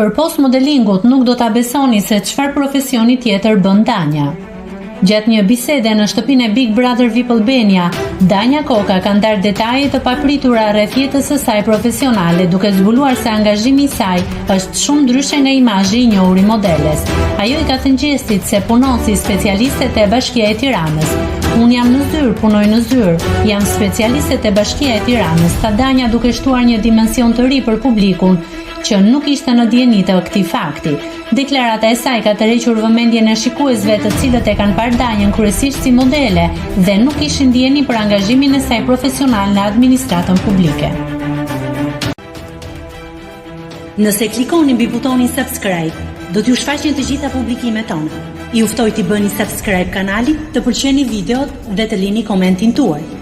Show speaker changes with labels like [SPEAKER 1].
[SPEAKER 1] Për post modelingut nuk do ta besoni se çfarë profesioni tjetër bën Danja. Gjatë një bisede në shtëpinë e Big Brother VIP Albania, Danja Koka ka ndarë detaje të papritura rreth jetës së saj profesionale, duke zbuluar se angazhimi i saj është shumë ndryshe nga imazhi i njohur i modeles. Ajo i ka thënë Gjestit se punon si specialiste te Bashkia e Tiranës. Unë jam në zyrë, punoj në zyrë, jam specialiste te Bashkia e Tiranës, tha Danja duke shtuar një dimension të ri për publikun që nuk ishte në dieni të këtij fakti. Deklarata e saj ka tërhequr vëmendjen e shikuesve, të cilët e kanë parë Danjën kryesisht si modele dhe nuk kishin dieni për angazhimin e saj profesional në administratën publike. Nëse klikoni mbi butonin subscribe, do t'ju shfaqen të gjitha publikimet tona. Ju ftoj t'i bëni subscribe kanalit, të pëlqeni videot dhe të lini komentin tuaj.